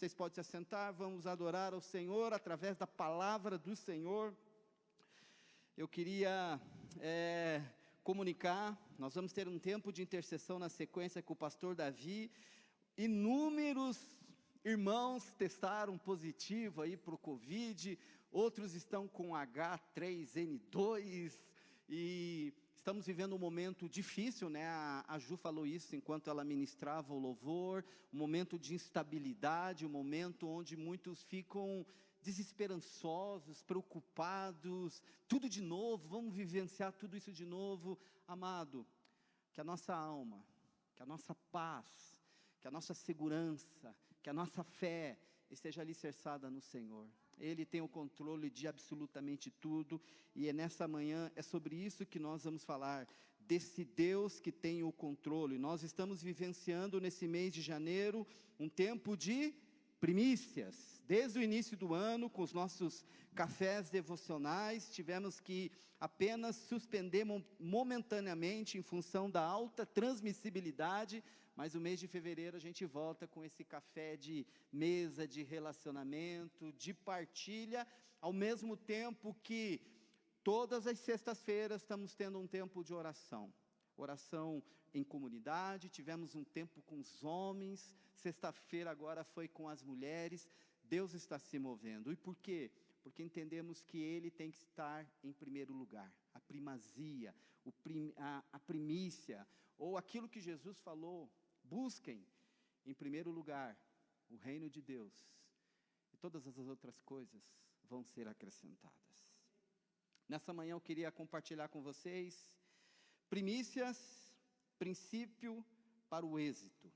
Vocês podem se assentar, vamos adorar ao Senhor através da palavra do Senhor. Eu queria comunicar, nós vamos ter um tempo de intercessão na sequência com o pastor Davi. Inúmeros irmãos testaram positivo aí para o Covid, outros estão com H3N2, e estamos vivendo um momento difícil, né? A Ju falou isso enquanto ela ministrava o louvor, um momento de instabilidade, um momento onde muitos ficam desesperançosos, preocupados, tudo de novo, vamos vivenciar tudo isso de novo. Amado, que a nossa alma, que a nossa paz, que a nossa segurança, que a nossa fé esteja alicerçada no Senhor. Ele tem o controle de absolutamente tudo, e nessa manhã é sobre isso que nós vamos falar, desse Deus que tem o controle. Nós estamos vivenciando nesse mês de janeiro um tempo de primícias. Desde o início do ano, com os nossos cafés devocionais, tivemos que apenas suspender momentaneamente em função da alta transmissibilidade, mas o mês de fevereiro a gente volta com esse café de mesa, de relacionamento, de partilha, ao mesmo tempo que todas as sextas-feiras estamos tendo um tempo de oração em comunidade. Tivemos um tempo com os homens, sexta-feira agora foi com as mulheres. Deus está se movendo. E por quê? Porque entendemos que Ele tem que estar em primeiro lugar, a primazia, a primícia, ou aquilo que Jesus falou: busquem em primeiro lugar o reino de Deus, e todas as outras coisas vão ser acrescentadas. Nessa manhã eu queria compartilhar com vocês primícias, princípio para o êxito.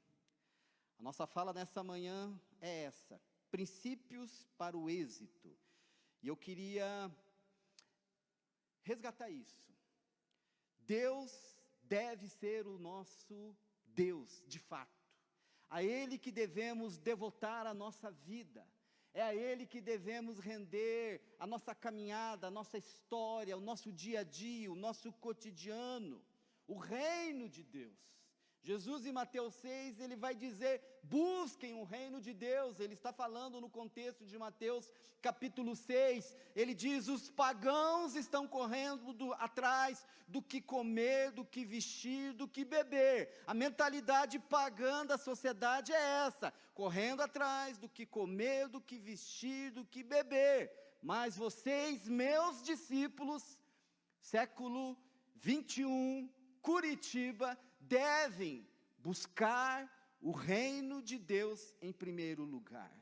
A nossa fala nessa manhã é essa: princípios para o êxito. E eu queria resgatar isso. Deus deve ser o nosso Deus, de fato. A Ele que devemos devotar a nossa vida. É a Ele que devemos render a nossa caminhada, a nossa história, o nosso dia a dia, o nosso cotidiano, o reino de Deus. Jesus, em Mateus 6, ele vai dizer: busquem o reino de Deus. Ele está falando no contexto de Mateus capítulo 6, ele diz: os pagãos estão correndo atrás do que comer, do que vestir, do que beber. A mentalidade pagã da sociedade é essa, correndo atrás do que comer, do que vestir, do que beber. Mas vocês, meus discípulos, século 21, Curitiba, devem buscar o reino de Deus em primeiro lugar.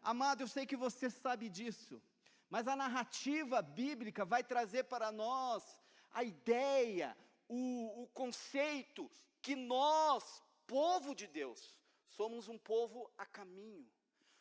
Amado, eu sei que você sabe disso, mas a narrativa bíblica vai trazer para nós a ideia, o conceito que nós, povo de Deus, somos um povo a caminho.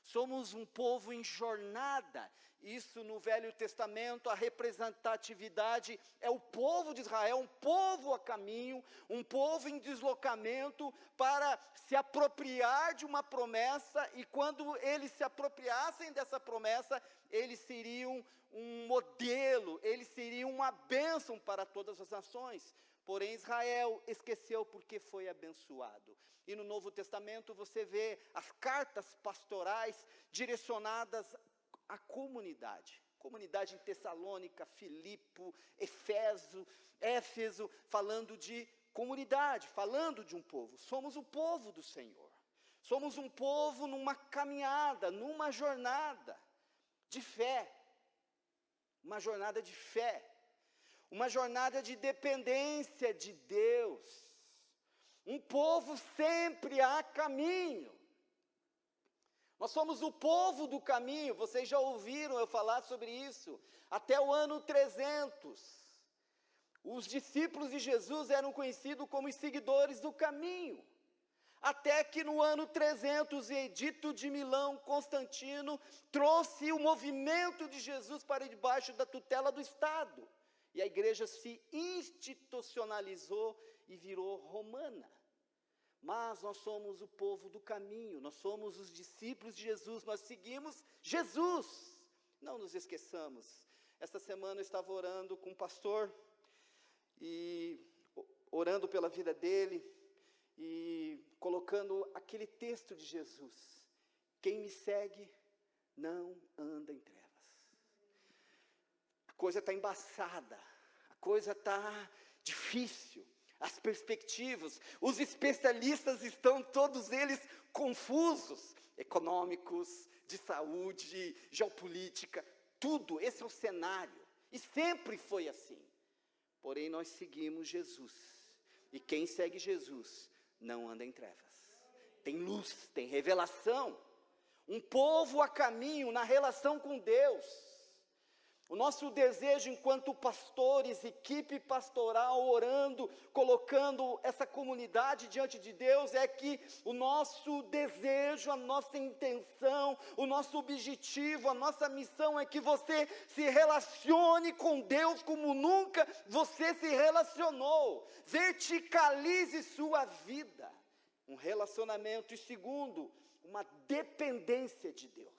Somos um povo em jornada. Isso no Velho Testamento, a representatividade é o povo de Israel, um povo a caminho, um povo em deslocamento para se apropriar de uma promessa, e quando eles se apropriassem dessa promessa, eles seriam um modelo, eles seriam uma bênção para todas as nações. Porém Israel esqueceu porque foi abençoado. E no Novo Testamento você vê as cartas pastorais direcionadas à comunidade em Tessalônica, Filipe, Éfeso, falando de comunidade, falando de um povo. Somos o povo do Senhor, somos um povo numa caminhada, numa jornada de fé, uma jornada de fé, uma jornada de dependência de Deus, um povo sempre a caminho. Nós somos o povo do caminho. Vocês já ouviram eu falar sobre isso. Até o ano 300, os discípulos de Jesus eram conhecidos como os seguidores do caminho. Até que no ano 300, o edito de Milão, Constantino, trouxe o movimento de Jesus para debaixo da tutela do Estado. E a igreja se institucionalizou e virou romana. Mas nós somos o povo do caminho, nós somos os discípulos de Jesus, nós seguimos Jesus. Não nos esqueçamos. Esta semana eu estava orando com um pastor, e orando pela vida dele, e colocando aquele texto de Jesus, Quem me segue não anda em trevas. A coisa está embaçada, a coisa está difícil, as perspectivas, os especialistas estão todos eles confusos, econômicos, de saúde, geopolítica, tudo, esse é o cenário, e sempre foi assim. Porém nós seguimos Jesus, e quem segue Jesus não anda em trevas, tem luz, tem revelação, um povo a caminho na relação com Deus. O nosso desejo enquanto pastores, equipe pastoral, orando, colocando essa comunidade diante de Deus, é que o nosso desejo, a nossa intenção, o nosso objetivo, a nossa missão é que você se relacione com Deus como nunca você se relacionou. Verticalize sua vida. Um relacionamento, e segundo, uma dependência de Deus.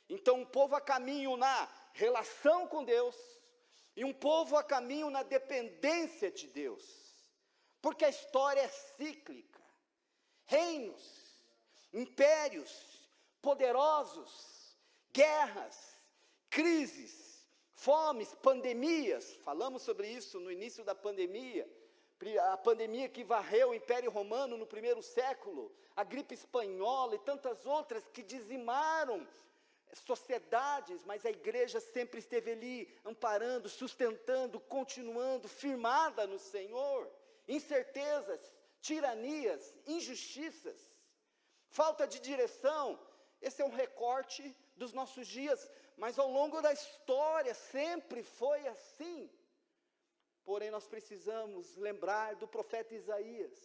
Então um povo a caminho na relação com Deus, e um povo a caminho na dependência de Deus, porque a história é cíclica, reinos, impérios, poderosos, guerras, crises, fomes, pandemias, falamos sobre isso no início da pandemia, a pandemia que varreu o Império Romano no primeiro século, a gripe espanhola e tantas outras que dizimaram sociedades, mas a igreja sempre esteve ali, amparando, sustentando, continuando, firmada no Senhor. Incertezas, tiranias, injustiças, falta de direção, esse é um recorte dos nossos dias, mas ao longo da história sempre foi assim. Porém nós precisamos lembrar do profeta Isaías,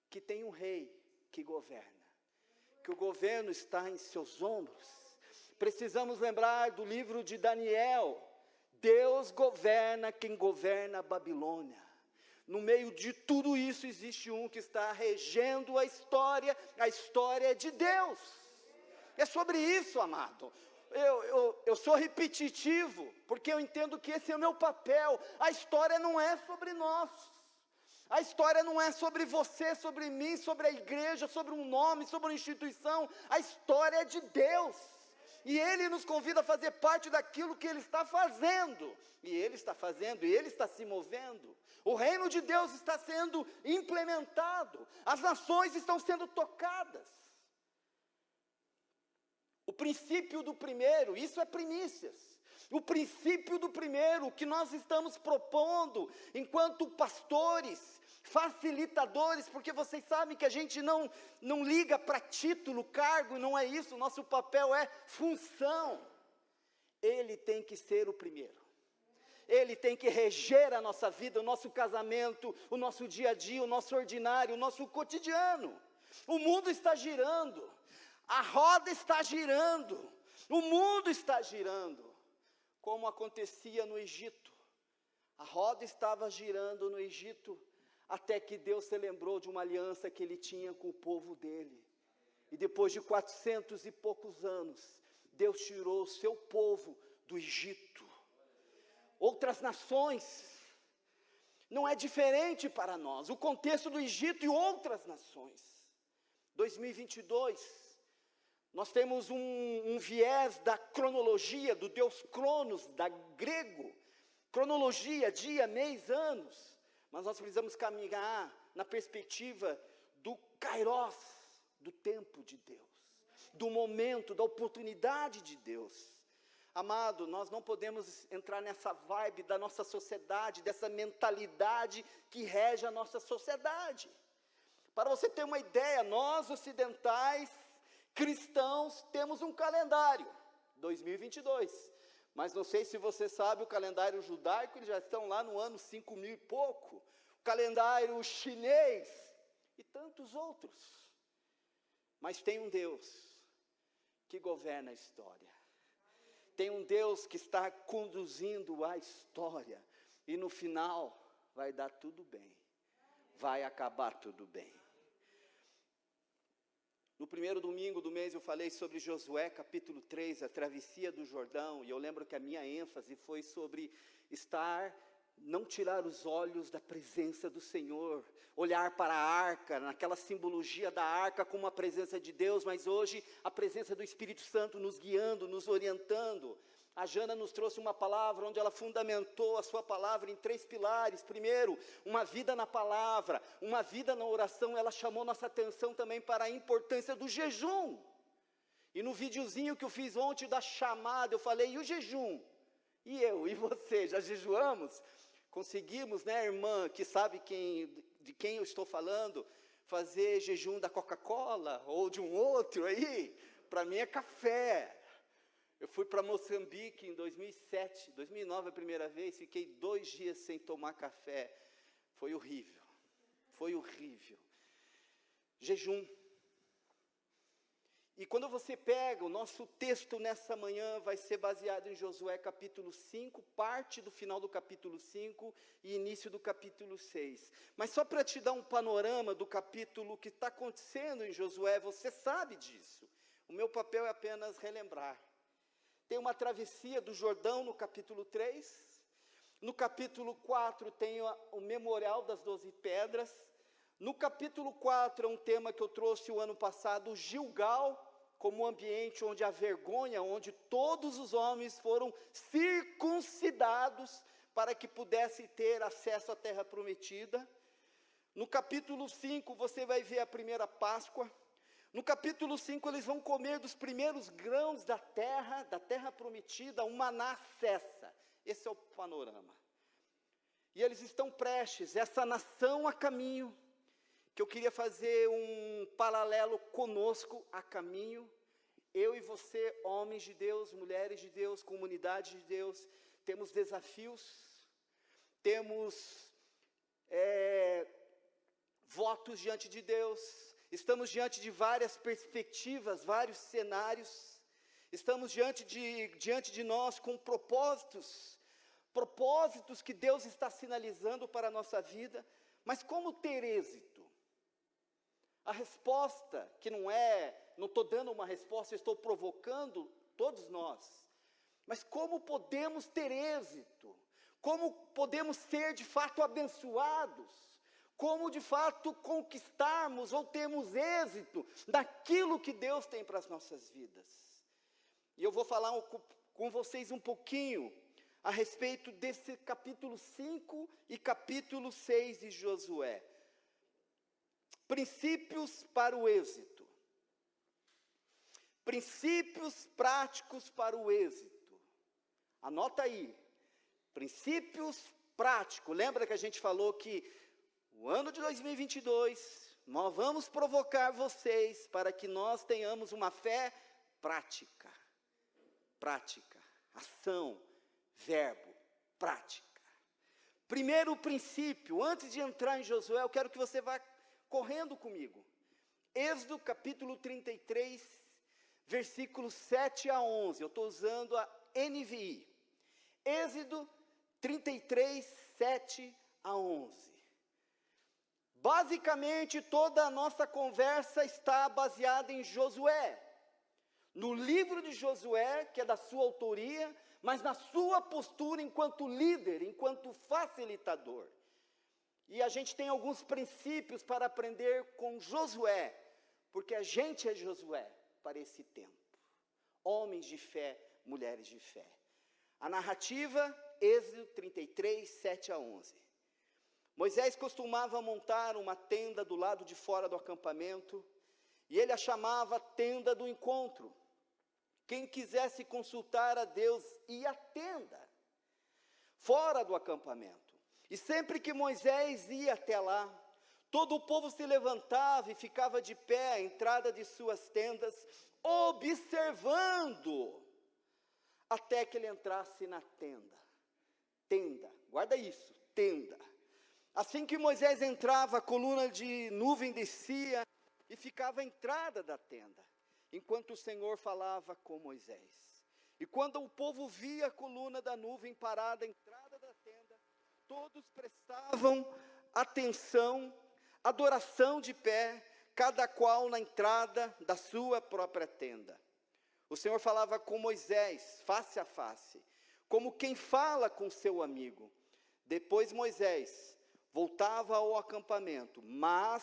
que tem um rei que governa, que o governo está em seus ombros. Precisamos lembrar do livro de Daniel, Deus governa quem governa a Babilônia. No meio de tudo isso existe um que está regendo a história é de Deus. É sobre isso, amado. Eu sou repetitivo, porque eu entendo que esse é o meu papel. A história não é sobre nós. A história não é sobre você, sobre mim, sobre a igreja, sobre um nome, sobre uma instituição. A história é de Deus. E Ele nos convida a fazer parte daquilo que Ele está fazendo. E Ele está fazendo, e Ele está se movendo. O reino de Deus está sendo implementado. As nações estão sendo tocadas. O princípio do primeiro, isso é primícias. O princípio do primeiro, o que nós estamos propondo, enquanto pastores, facilitadores, porque vocês sabem que a gente não liga para título, cargo, não é isso, o nosso papel é função. Ele tem que ser o primeiro. Ele tem que reger a nossa vida, o nosso casamento, o nosso dia a dia, o nosso ordinário, o nosso cotidiano. O mundo está girando, a roda está girando, o mundo está girando, como acontecia no Egito. A roda estava girando no Egito, até que Deus se lembrou de uma aliança que Ele tinha com o povo dEle. E depois de 400 e poucos anos, Deus tirou o seu povo do Egito. Outras nações, não é diferente para nós, o contexto do Egito e outras nações. 2022, nós temos um viés da cronologia, do Deus Cronos, da grego, cronologia, dia, mês, anos, mas nós precisamos caminhar na perspectiva do Kairos, do tempo de Deus, do momento, da oportunidade de Deus. Amado, nós não podemos entrar nessa vibe da nossa sociedade, dessa mentalidade que rege a nossa sociedade. Para você ter uma ideia, nós ocidentais, cristãos, temos um calendário, 2022. Mas não sei se você sabe, o calendário judaico, eles já estão lá no ano 5.000 e pouco. O calendário chinês e tantos outros. Mas tem um Deus que governa a história. Tem um Deus que está conduzindo a história. E no final vai dar tudo bem. Vai acabar tudo bem. No primeiro domingo do mês eu falei sobre Josué capítulo 3, a travessia do Jordão. E eu lembro que a minha ênfase foi sobre estar não tirar os olhos da presença do Senhor, olhar para a arca, naquela simbologia da arca como a presença de Deus, mas hoje a presença do Espírito Santo nos guiando, nos orientando. A Jana nos trouxe uma palavra onde ela fundamentou a sua palavra em 3 pilares. Primeiro, uma vida na palavra, uma vida na oração. Ela chamou nossa atenção também para a importância do jejum. E no videozinho que eu fiz ontem da chamada, eu falei, e o jejum? E eu, e você, já jejuamos? Conseguimos, né, irmã, que sabe de quem eu estou falando, fazer jejum da Coca-Cola, ou de um outro aí? Para mim é café. Eu fui para Moçambique em 2007, 2009 a primeira vez, fiquei 2 dias sem tomar café. Foi horrível, foi horrível. Jejum. E quando você pega, o nosso texto nessa manhã vai ser baseado em Josué capítulo 5, parte do final do capítulo 5 e início do capítulo 6. Mas só para te dar um panorama do capítulo que está acontecendo em Josué, você sabe disso. O meu papel é apenas relembrar. Tem uma travessia do Jordão no capítulo 3. No capítulo 4 tem o memorial das 12 pedras. No capítulo 4 é um tema que eu trouxe o ano passado, Gilgal, como um ambiente onde a vergonha, onde todos os homens foram circuncidados para que pudessem ter acesso à terra prometida. No capítulo 5 você vai ver a primeira Páscoa. No capítulo 5 eles vão comer dos primeiros grãos da terra prometida, um maná cessa. Esse é o panorama. E eles estão prestes, essa nação a caminho, que eu queria fazer um paralelo conosco a caminho. Eu e você, homens de Deus, mulheres de Deus, comunidade de Deus, temos desafios, temos votos diante de Deus. Estamos diante de várias perspectivas, vários cenários. Estamos diante de nós com propósitos que Deus está sinalizando para a nossa vida. Mas como ter êxito? A resposta, que não estou dando uma resposta, estou provocando todos nós. Mas como podemos ter êxito? Como podemos ser de fato abençoados? Como de fato conquistarmos ou termos êxito daquilo que Deus tem para as nossas vidas? E eu vou falar com vocês um pouquinho a respeito desse capítulo 5 e capítulo 6 de Josué. Princípios para o êxito. Princípios práticos para o êxito. Anota aí. Princípios práticos. Lembra que a gente falou que o ano de 2022, nós vamos provocar vocês para que nós tenhamos uma fé prática. Prática, ação, verbo, prática. Primeiro princípio, antes de entrar em Josué, eu quero que você vá correndo comigo. Êxodo capítulo 33, versículos 7 a 11. Eu estou usando a NVI. Êxodo 33, 7 a 11. Basicamente, toda a nossa conversa está baseada em Josué. No livro de Josué, que é da sua autoria, mas na sua postura enquanto líder, enquanto facilitador. E a gente tem alguns princípios para aprender com Josué, porque a gente é Josué para esse tempo. Homens de fé, mulheres de fé. A narrativa, Êxodo 33, 7 a 11. Moisés costumava montar uma tenda do lado de fora do acampamento, e ele a chamava tenda do encontro. Quem quisesse consultar a Deus ia à tenda, fora do acampamento. E sempre que Moisés ia até lá, todo o povo se levantava e ficava de pé à entrada de suas tendas, observando, até que ele entrasse na tenda. Tenda, guarda isso, tenda. Assim que Moisés entrava, a coluna de nuvem descia e ficava à entrada da tenda, enquanto o Senhor falava com Moisés. E quando o povo via a coluna da nuvem parada à entrada da tenda, todos prestavam atenção, adoração de pé, cada qual na entrada da sua própria tenda. O Senhor falava com Moisés, face a face, como quem fala com seu amigo. Depois Moisés voltava ao acampamento, mas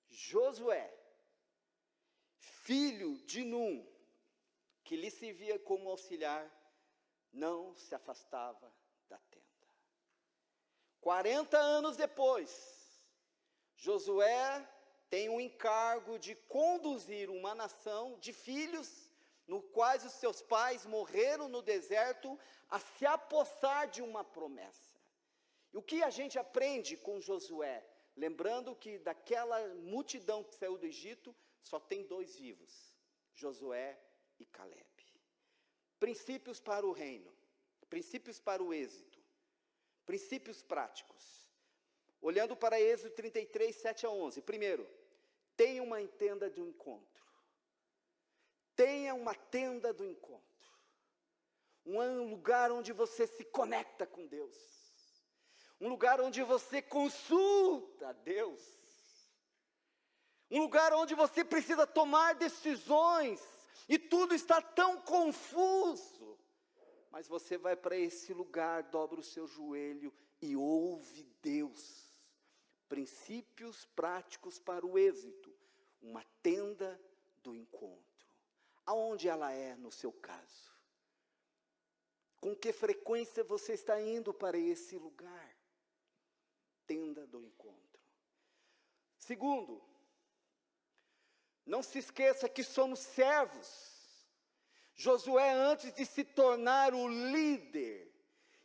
Josué, filho de Num, que lhe servia como auxiliar, não se afastava da tenda. 40 anos depois, Josué tem o encargo de conduzir uma nação de filhos, no quais os seus pais morreram no deserto, a se apossar de uma promessa. E o que a gente aprende com Josué? Lembrando que daquela multidão que saiu do Egito, só tem 2 vivos, Josué e Caleb. Princípios para o reino, princípios para o êxito, princípios práticos. Olhando para Êxodo 33, 7 a 11. Primeiro, tenha uma tenda de encontro. Tenha uma tenda do encontro. Um lugar onde você se conecta com Deus. Um lugar onde você consulta Deus. Um lugar onde você precisa tomar decisões. E tudo está tão confuso. Mas você vai para esse lugar, dobra o seu joelho e ouve Deus. Princípios práticos para o êxito. Uma tenda do encontro. Aonde ela é no seu caso? Com que frequência você está indo para esse lugar? Tenda do encontro. Segundo, não se esqueça que somos servos. Josué, antes de se tornar o líder,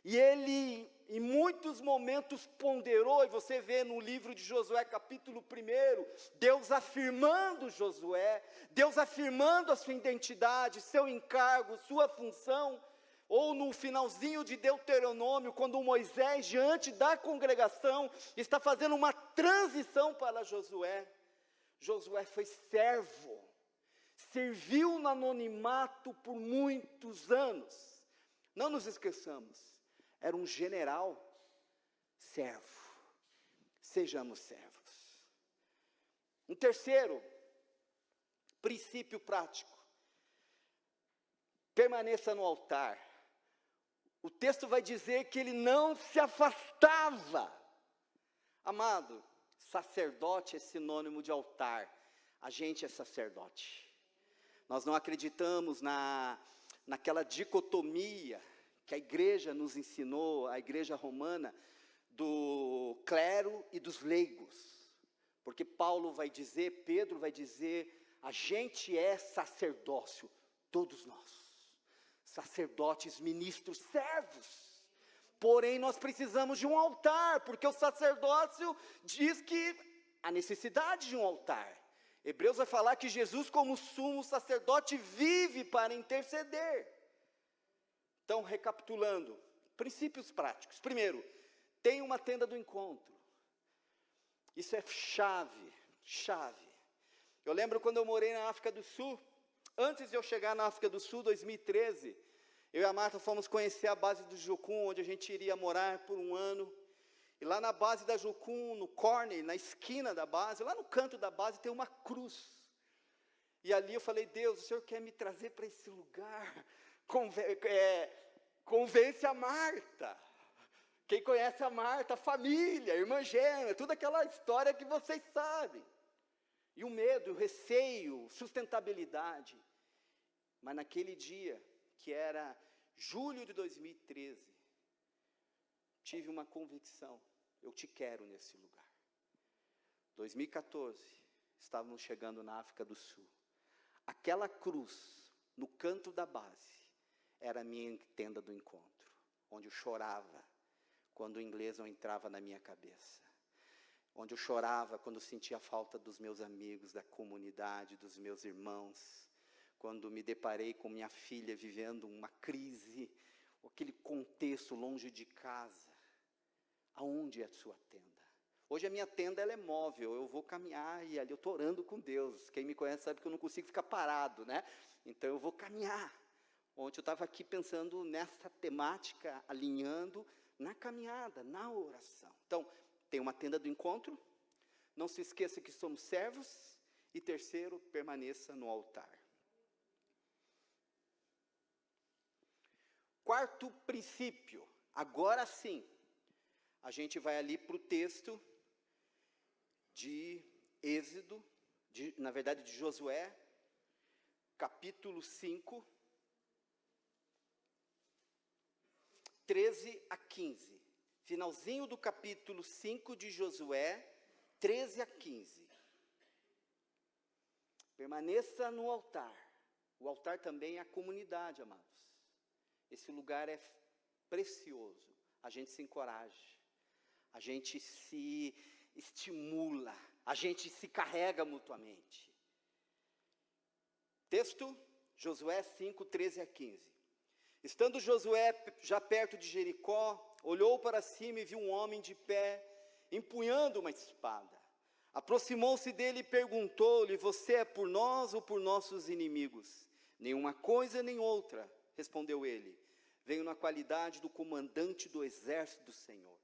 e ele em muitos momentos ponderou, e você vê no livro de Josué capítulo 1, Deus afirmando Josué, Deus afirmando a sua identidade, seu encargo, sua função, ou no finalzinho de Deuteronômio, quando Moisés, diante da congregação, está fazendo uma transição para Josué. Josué foi servo, serviu no anonimato por muitos anos. Não nos esqueçamos, era um general servo. Sejamos servos. Um terceiro princípio prático: permaneça no altar. O texto vai dizer que ele não se afastava. Amado, sacerdote é sinônimo de altar. A gente é sacerdote. Nós não acreditamos naquela dicotomia que a igreja nos ensinou, a igreja romana, do clero e dos leigos. Porque Paulo vai dizer, Pedro vai dizer, a gente é sacerdócio, todos nós. Sacerdotes, ministros, servos. Porém, nós precisamos de um altar, porque o sacerdócio diz que há necessidade de um altar. Hebreus vai falar que Jesus, como sumo sacerdote, vive para interceder. Então, recapitulando, princípios práticos. Primeiro, tenha uma tenda do encontro. Isso é chave. Eu lembro quando eu morei na África do Sul, antes de eu chegar na África do Sul, 2013, eu e a Marta fomos conhecer a base do Jucum, onde a gente iria morar por um ano. E lá na base da Jucum, no corner, na esquina da base, lá no canto da base, tem uma cruz. E ali eu falei, Deus, o Senhor quer me trazer para esse lugar? Convence a Marta. Quem conhece a Marta, a família, a irmã gêmea, toda aquela história que vocês sabem. E o medo, o receio, sustentabilidade. Mas naquele dia, que era julho de 2013, tive uma convicção, eu te quero nesse lugar. 2014, estávamos chegando na África do Sul. Aquela cruz, no canto da base, era a minha tenda do encontro, onde eu chorava, quando o inglês não entrava na minha cabeça. Onde eu chorava quando sentia a falta dos meus amigos, da comunidade, dos meus irmãos. Quando me deparei com minha filha vivendo uma crise, aquele contexto longe de casa. Aonde é a sua tenda? Hoje a minha tenda ela é móvel, eu vou caminhar e ali eu estou orando com Deus. Quem me conhece sabe que eu não consigo ficar parado, né? Então eu vou caminhar. Ontem eu estava aqui pensando nessa temática, alinhando na caminhada, na oração. Então, tem uma tenda do encontro, não se esqueça que somos servos, e terceiro, permaneça no altar. Quarto princípio, agora sim, a gente vai ali para o texto de Êxodo, na verdade de Josué, capítulo 5, 13 a 15. Finalzinho do capítulo 5 de Josué, 13 a 15. Permaneça no altar. O altar também é a comunidade, amados. Esse lugar é precioso. A gente se encoraja, a gente se estimula, a gente se carrega mutuamente. Texto, Josué 5, 13 a 15. Estando Josué já perto de Jericó, olhou para cima e viu um homem de pé, empunhando uma espada. Aproximou-se dele e perguntou-lhe: você é por nós ou por nossos inimigos? Nenhuma coisa nem outra, respondeu ele. Venho na qualidade do comandante do exército do Senhor.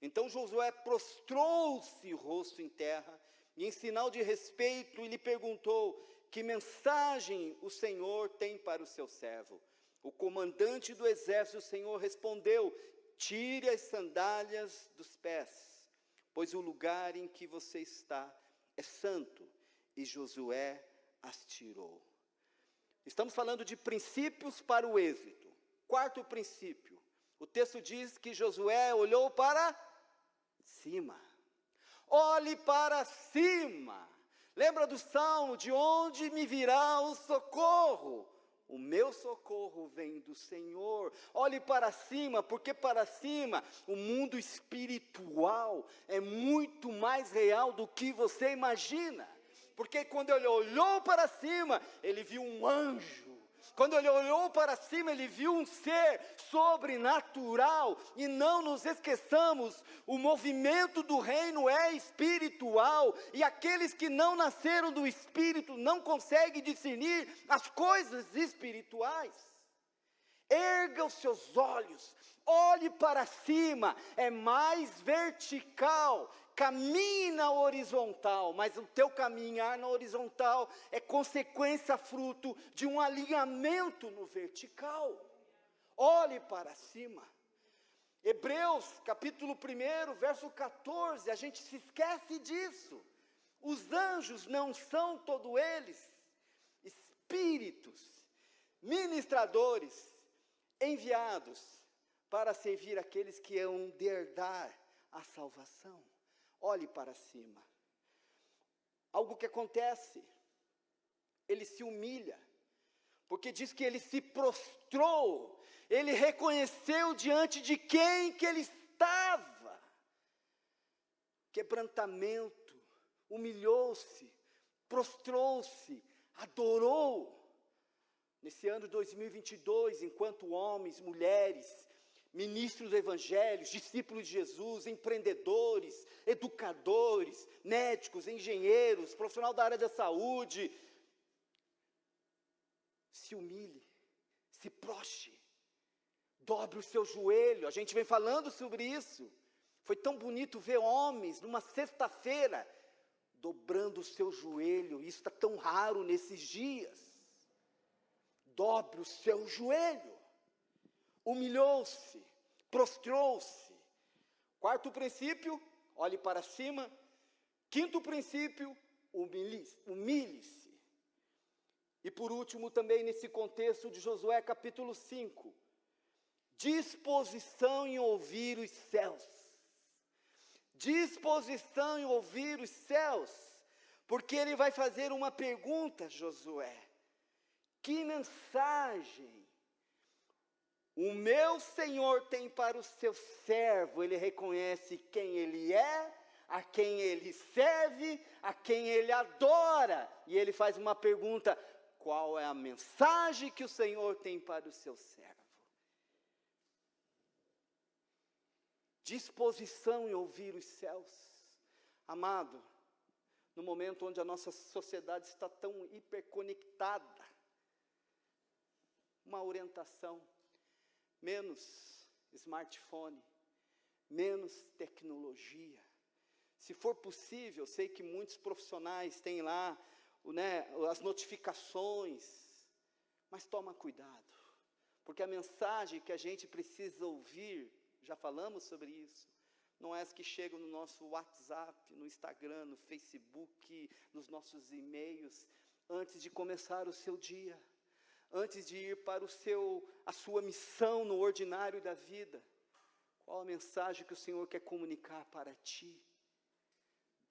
Então Josué prostrou-se, rosto em terra, e em sinal de respeito, lhe perguntou: que mensagem o Senhor tem para o seu servo? O comandante do exército do Senhor respondeu: tire as sandálias dos pés, pois o lugar em que você está é santo. E Josué as tirou. Estamos falando de princípios para o êxito. Quarto princípio, o texto diz que Josué olhou para cima. Olhe para cima. Lembra do salmo: de onde me virá o socorro? O meu socorro vem do Senhor. Olhe para cima, porque para cima o mundo espiritual é muito mais real do que você imagina. Porque quando ele olhou para cima, ele viu um anjo. Quando ele olhou para cima, ele viu um ser sobrenatural. E não nos esqueçamos, o movimento do reino é espiritual. E aqueles que não nasceram do Espírito não conseguem discernir as coisas espirituais. Erga os seus olhos, olhe para cima, é mais vertical. Caminhe na horizontal, mas o teu caminhar na horizontal é consequência, fruto de um alinhamento no vertical. Olhe para cima. Hebreus capítulo 1, verso 14, a gente se esquece disso. Os anjos não são todos eles espíritos, ministradores, enviados para servir aqueles que hão de herdar a salvação. Olhe para cima. Algo que acontece, ele se humilha, porque diz que ele se prostrou, ele reconheceu diante de quem que ele estava. Quebrantamento, humilhou-se, prostrou-se, adorou. Nesse ano de 2022, enquanto homens, mulheres, ministros do Evangelho, discípulos de Jesus, empreendedores, educadores, médicos, engenheiros, profissional da área da saúde, se humilhe, se prostre, dobre o seu joelho. A gente vem falando sobre isso. Foi tão bonito ver homens numa sexta-feira dobrando o seu joelho. Isso está tão raro nesses dias. Dobre o seu joelho. Humilhou-se, prostrou-se. Quarto princípio, olhe para cima. Quinto princípio, humilhe-se. E por último, também nesse contexto de Josué capítulo 5, disposição em ouvir os céus. Disposição em ouvir os céus, porque ele vai fazer uma pergunta, Josué: que mensagem o meu Senhor tem para o seu servo? Ele reconhece quem ele é, a quem ele serve, a quem ele adora. E ele faz uma pergunta: qual é a mensagem que o Senhor tem para o seu servo? Disposição em ouvir os céus. Amado, no momento onde a nossa sociedade está tão hiperconectada, uma orientação: menos smartphone, menos tecnologia. Se for possível, sei que muitos profissionais têm lá, as notificações, mas toma cuidado, Porque a mensagem que a gente precisa ouvir, já falamos sobre isso, não é as que chegam no nosso WhatsApp, no Instagram, no Facebook, nos nossos e-mails, antes de começar o seu dia, antes de ir para a sua missão no ordinário da vida. Qual a mensagem que o Senhor quer comunicar para ti?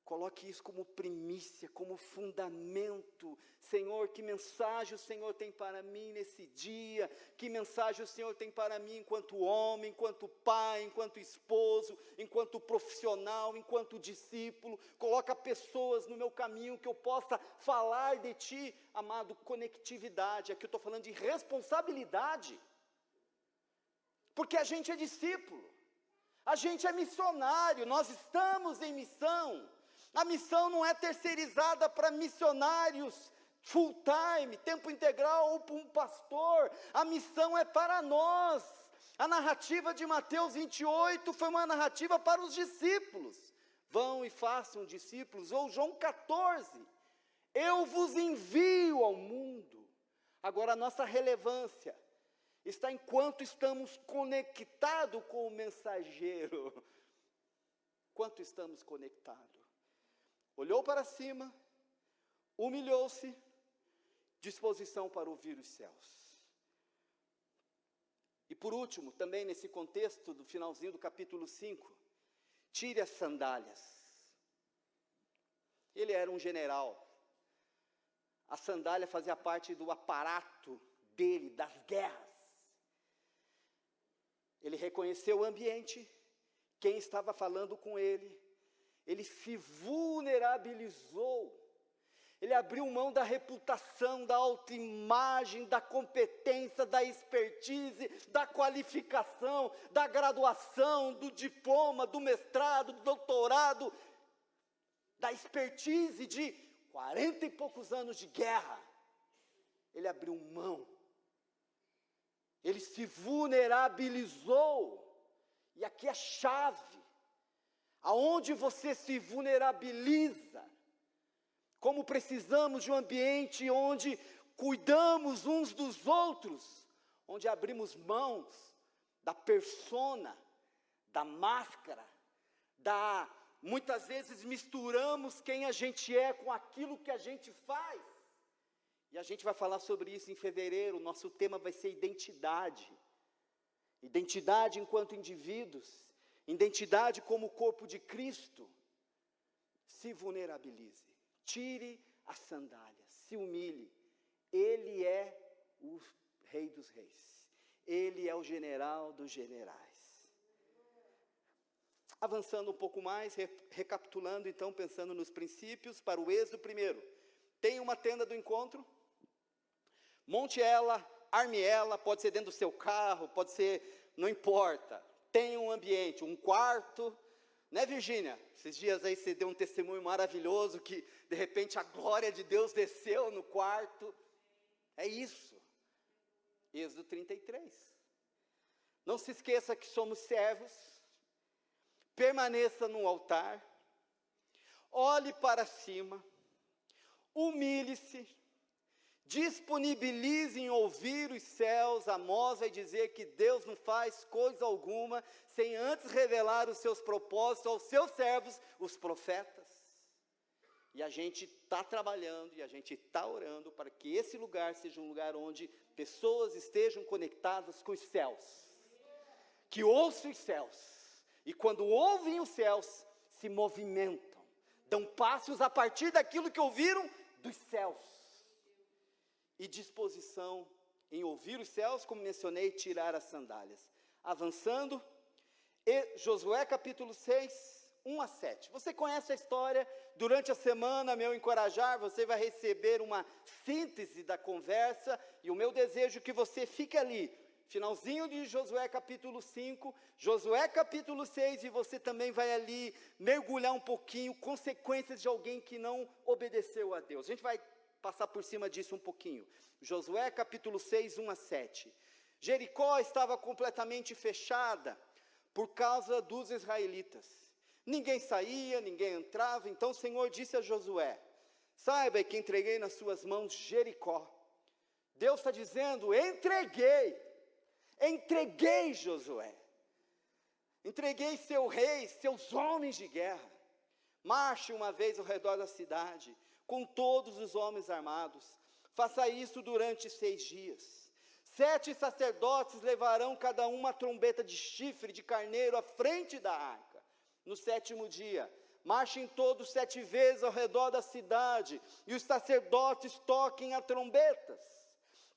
Coloque isso como primícia, como fundamento. Senhor, que mensagem o Senhor tem para mim nesse dia? Que mensagem o Senhor tem para mim enquanto homem, enquanto pai, enquanto esposo, enquanto profissional, enquanto discípulo? Coloca pessoas no meu caminho que eu possa falar de Ti. Amado, conectividade. Aqui eu estou falando de responsabilidade. Porque a gente é discípulo. A gente é missionário. Nós estamos em missão. A missão não é terceirizada para missionários full time, tempo integral, ou para um pastor. A missão é para nós. A narrativa de Mateus 28 foi uma narrativa para os discípulos. Vão e façam discípulos. Ou João 14, eu vos envio ao mundo. Agora a nossa relevância está enquanto estamos conectados com o mensageiro. Quanto estamos conectados? Olhou para cima, humilhou-se, disposição para ouvir os céus. E por último, também nesse contexto do finalzinho do capítulo 5, tire as sandálias. Ele era um general. A sandália fazia parte do aparato dele, das guerras. Ele reconheceu o ambiente, quem estava falando com ele. Ele se vulnerabilizou, ele abriu mão da reputação, da autoimagem, da competência, da expertise, da qualificação, da graduação, do diploma, do mestrado, do doutorado, da expertise de 40 e poucos anos de guerra. Ele abriu mão, ele se vulnerabilizou, e aqui é a chave. Aonde você se vulnerabiliza, como precisamos de um ambiente onde cuidamos uns dos outros, onde abrimos mãos da persona, da máscara, muitas vezes misturamos quem a gente é com aquilo que a gente faz, e a gente vai falar sobre isso em fevereiro. Nosso tema vai ser identidade enquanto indivíduos, identidade como corpo de Cristo. Se vulnerabilize, tire as sandálias, se humilhe. Ele é o Rei dos Reis, Ele é o general dos generais. Avançando um pouco mais, recapitulando então, pensando nos princípios, para o êxodo. Primeiro, tem uma tenda do encontro, monte ela, arme ela, pode ser dentro do seu carro, pode ser, não importa. Tem um ambiente, um quarto, né, Virgínia? Esses dias aí você deu um testemunho maravilhoso que de repente a glória de Deus desceu no quarto. É isso. Êxodo 33. Não se esqueça que somos servos. Permaneça no altar. Olhe para cima. Humilhe-se. Disponibilize em ouvir os céus. Amós vai dizer que Deus não faz coisa alguma sem antes revelar os seus propósitos aos seus servos, os profetas. E a gente está trabalhando e a gente está orando para que esse lugar seja um lugar onde pessoas estejam conectadas com os céus, que ouçam os céus, e quando ouvem os céus, se movimentam, dão passos a partir daquilo que ouviram dos céus. E disposição em ouvir os céus, como mencionei, tirar as sandálias. Avançando, Josué capítulo 6, 1 a 7. Você conhece a história. Durante a semana, meu encorajar, você vai receber uma síntese da conversa, e o meu desejo é que você fique ali, finalzinho de Josué capítulo 5, Josué capítulo 6, e você também vai ali mergulhar um pouquinho, consequências de alguém que não obedeceu a Deus. A gente vai passar por cima disso um pouquinho. Josué capítulo 6, 1 a 7. Jericó estava completamente fechada por causa dos israelitas. Ninguém saía, ninguém entrava. Então o Senhor disse a Josué: saiba que entreguei nas suas mãos Jericó. Deus está dizendo: entreguei. entreguei Josué, entreguei seu rei, seus homens de guerra. Marche uma vez ao redor da cidade, com todos os homens armados. Faça isso durante 6 dias. 7 sacerdotes levarão cada um uma trombeta de chifre de carneiro à frente da arca. No 7º dia, marchem todos 7 vezes ao redor da cidade, e os sacerdotes toquem as trombetas.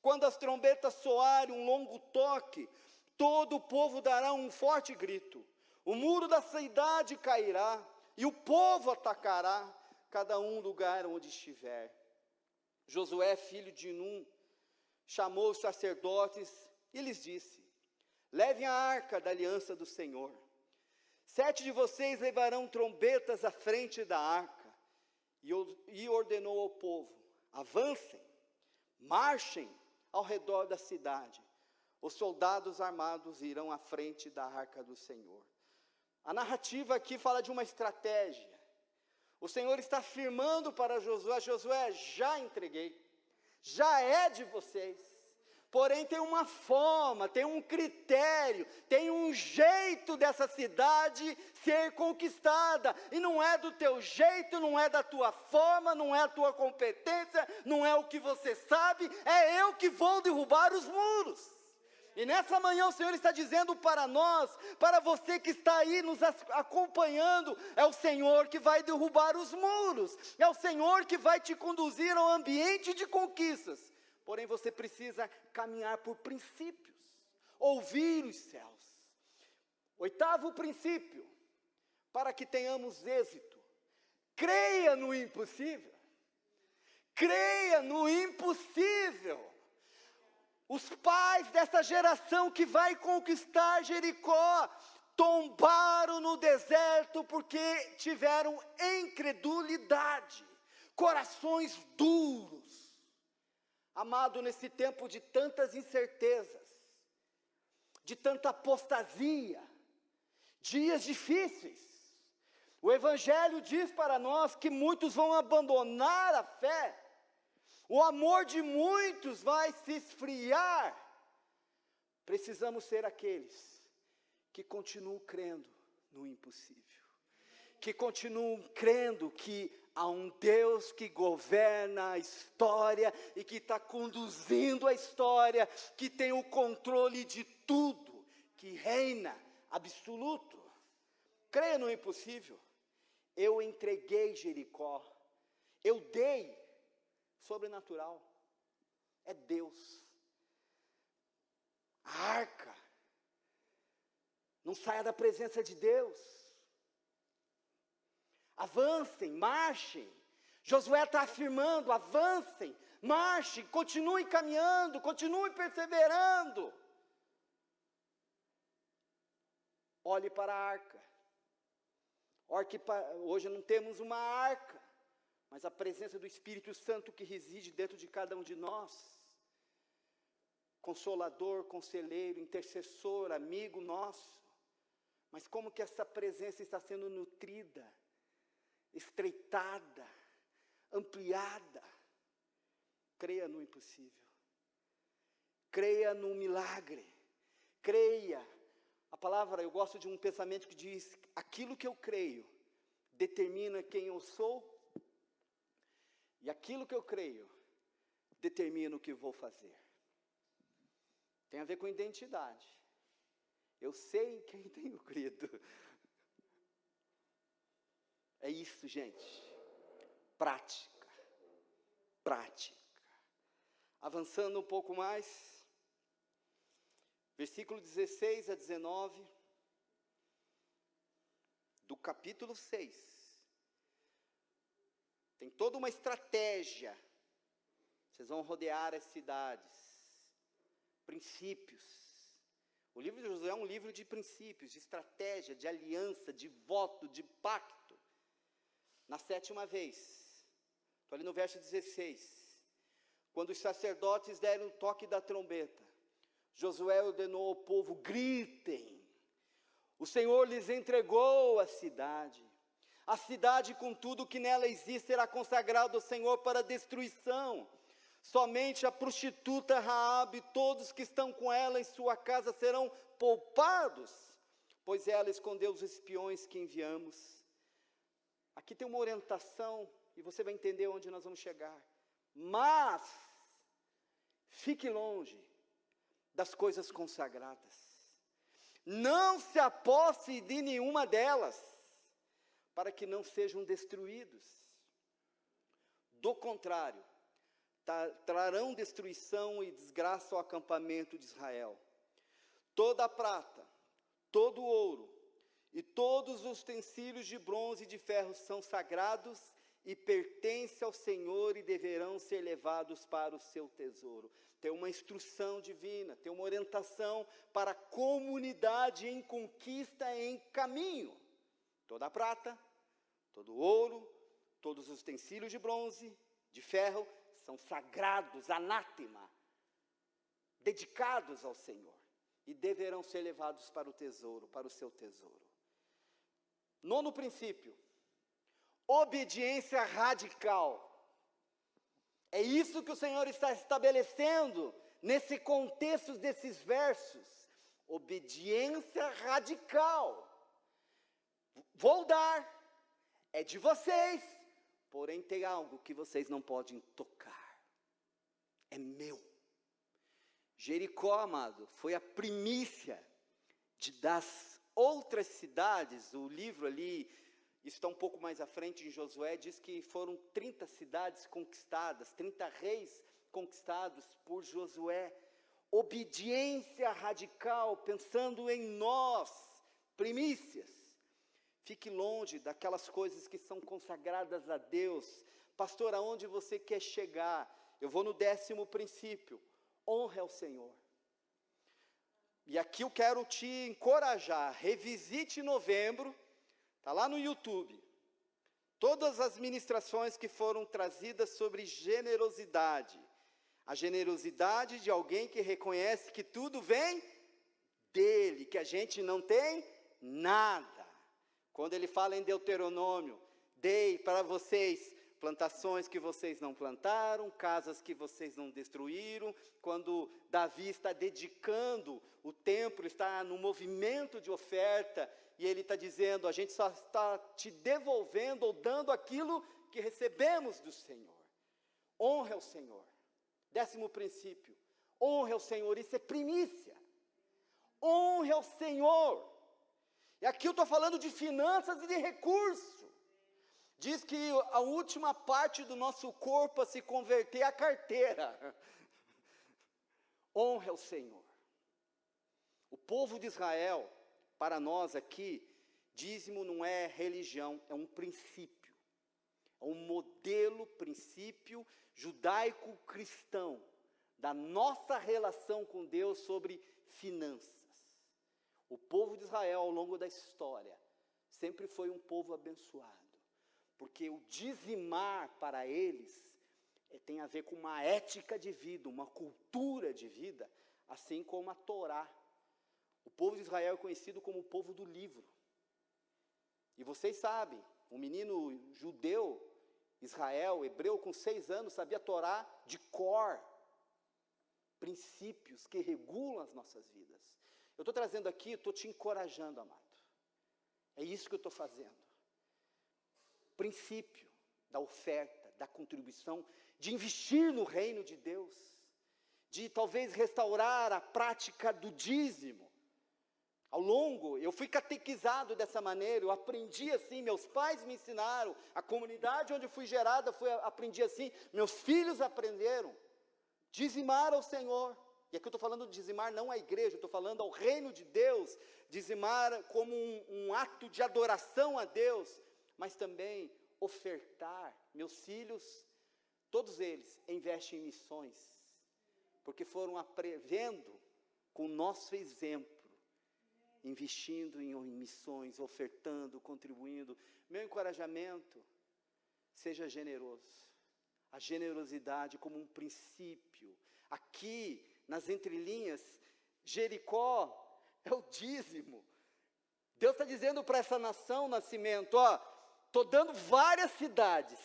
Quando as trombetas soarem um longo toque, todo o povo dará um forte grito. O muro da cidade cairá, e o povo atacará, cada um lugar onde estiver. Josué, filho de Num, chamou os sacerdotes e lhes disse: levem a arca da aliança do Senhor. 7 de vocês levarão trombetas à frente da arca. E ordenou ao povo: avancem, marchem ao redor da cidade. Os soldados armados irão à frente da arca do Senhor. A narrativa aqui fala de uma estratégia. O Senhor está afirmando para Josué: Josué, já entreguei, já é de vocês. Porém tem uma forma, tem um critério, tem um jeito dessa cidade ser conquistada. E não é do teu jeito, não é da tua forma, não é a tua competência, não é o que você sabe, é eu que vou derrubar os muros. E nessa manhã o Senhor está dizendo para nós, para você que está aí nos acompanhando, é o Senhor que vai derrubar os muros, é o Senhor que vai te conduzir ao ambiente de conquistas. Porém você precisa caminhar por princípios, ouvir os céus. 8º princípio, para que tenhamos êxito: creia no impossível. Creia no impossível. Os pais dessa geração que vai conquistar Jericó tombaram no deserto porque tiveram incredulidade, corações duros. Amado, nesse tempo de tantas incertezas, de tanta apostasia, dias difíceis, o Evangelho diz para nós que muitos vão abandonar a fé. O amor de muitos vai se esfriar. Precisamos ser aqueles que continuam crendo no impossível, que continuam crendo que há um Deus que governa a história e que está conduzindo a história, que tem o controle de tudo, que reina absoluto. Creia no impossível. Eu entreguei Jericó, eu dei. Sobrenatural, é Deus. A arca, não saia da presença de Deus. Avancem, marchem. Josué está afirmando: avancem, marchem, continuem caminhando, continuem perseverando. Olhe para a arca. Hoje não temos uma arca, mas a presença do Espírito Santo que reside dentro de cada um de nós. Consolador, conselheiro, intercessor, amigo nosso. Mas como que essa presença está sendo nutrida, estreitada, ampliada? Creia no impossível. Creia no milagre. Creia. A palavra, eu gosto de um pensamento que diz: aquilo que eu creio determina quem eu sou. E aquilo que eu creio, determina o que vou fazer. Tem a ver com identidade. Eu sei em quem tenho crido. É isso, gente. Prática. Prática. Avançando um pouco mais. Versículo 16 a 19. Do capítulo 6. Tem toda uma estratégia. Vocês vão rodear as cidades. Princípios. O livro de Josué é um livro de princípios, de estratégia, de aliança, de voto, de pacto. Na 7ª vez, estou ali no verso 16. Quando os sacerdotes deram o toque da trombeta, Josué ordenou ao povo: gritem. O Senhor lhes entregou a cidade. A cidade com tudo que nela existe será consagrada ao Senhor para destruição. Somente a prostituta Raabe e todos que estão com ela em sua casa serão poupados, pois ela escondeu os espiões que enviamos. Aqui tem uma orientação, e você vai entender onde nós vamos chegar. Mas, fique longe das coisas consagradas. Não se aposse de nenhuma delas, para que não sejam destruídos. Do contrário, trarão destruição e desgraça ao acampamento de Israel. Toda a prata, todo o ouro e todos os utensílios de bronze e de ferro são sagrados e pertencem ao Senhor e deverão ser levados para o seu tesouro. Tem uma instrução divina, tem uma orientação para a comunidade em conquista, em caminho. Toda a prata, todo o ouro, todos os utensílios de bronze, de ferro, são sagrados, anátema, dedicados ao Senhor, e deverão ser levados para o tesouro, para o seu tesouro. Nono princípio, obediência radical. É isso que o Senhor está estabelecendo nesse contexto desses versos. Obediência radical. Vou dar, é de vocês, porém tem algo que vocês não podem tocar. É meu. Jericó, amado, foi a primícia das outras cidades. O livro ali está um pouco mais à frente em Josué, diz que foram 30 cidades conquistadas, 30 reis conquistados por Josué. Obediência radical, pensando em nós, primícias. Fique longe daquelas coisas que são consagradas a Deus. Pastor, aonde você quer chegar? Eu vou no 10º princípio, honre ao Senhor. E aqui eu quero te encorajar, revisite novembro, está lá no YouTube, todas as ministrações que foram trazidas sobre generosidade. A generosidade de alguém que reconhece que tudo vem dele, que a gente não tem nada. Quando ele fala em Deuteronômio, dei para vocês plantações que vocês não plantaram, casas que vocês não destruíram. Quando Davi está dedicando o templo, está no movimento de oferta, e ele está dizendo, a gente só está te devolvendo ou dando aquilo que recebemos do Senhor. Honre ao Senhor. 10º princípio, honre ao Senhor, isso é primícia. Honre ao Senhor. E aqui eu estou falando de finanças e de recurso. Diz que a última parte do nosso corpo a se converter é a carteira. Honre ao Senhor. O povo de Israel, para nós aqui, dízimo não é religião, é um princípio. É um modelo, princípio judaico-cristão da nossa relação com Deus sobre finanças. O povo de Israel, ao longo da história, sempre foi um povo abençoado. Porque o dizimar para eles tem a ver com uma ética de vida, uma cultura de vida, assim como a Torá. O povo de Israel é conhecido como o povo do livro. E vocês sabem, um menino judeu, Israel, hebreu, com 6 anos, sabia a Torá de cor. Princípios que regulam as nossas vidas. Eu estou trazendo aqui, estou te encorajando, amado. É isso que eu estou fazendo. Princípio da oferta, da contribuição, de investir no reino de Deus, de talvez restaurar a prática do dízimo. Ao longo, eu fui catequizado dessa maneira, eu aprendi assim, meus pais me ensinaram, a comunidade onde eu fui gerada, aprendi assim, meus filhos aprenderam, dizimar ao Senhor. E aqui eu estou falando de dizimar não à igreja, eu estou falando ao reino de Deus, dizimar como um ato de adoração a Deus, mas também ofertar. Meus filhos, todos eles investem em missões, porque foram aprendendo com o nosso exemplo, investindo em missões, ofertando, contribuindo. Meu encorajamento, seja generoso. A generosidade como um princípio. Aqui, nas entrelinhas, Jericó é o dízimo. Deus está dizendo para essa nação, Nascimento, ó, estou dando várias cidades,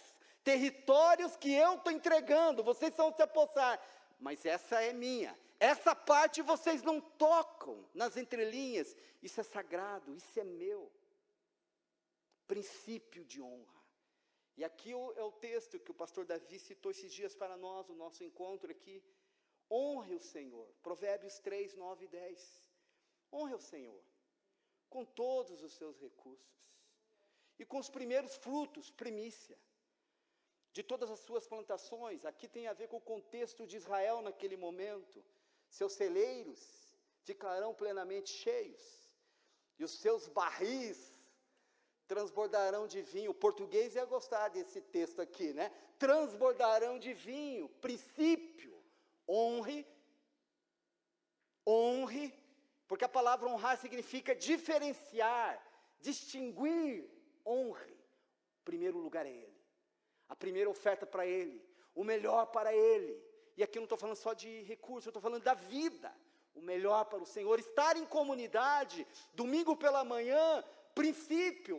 territórios que eu estou entregando, vocês vão se apossar, mas essa é minha. Essa parte vocês não tocam nas entrelinhas. Isso é sagrado, isso é meu. Princípio de honra. E aqui é o texto que o pastor Davi citou esses dias para nós, o nosso encontro aqui. Honre o Senhor. Provérbios 3, 9 e 10. Honre o Senhor com todos os seus recursos. E com os primeiros frutos, primícia. De todas as suas plantações. Aqui tem a ver com o contexto de Israel naquele momento. Seus celeiros ficarão plenamente cheios, e os seus barris transbordarão de vinho. O português ia gostar desse texto aqui, né? Transbordarão de vinho. Princípio, honre, porque a palavra honrar significa diferenciar, distinguir, honre. O primeiro lugar é Ele, a primeira oferta para Ele, o melhor para Ele. E aqui eu não estou falando só de recursos, eu estou falando da vida. O melhor para o Senhor, estar em comunidade, domingo pela manhã, princípio.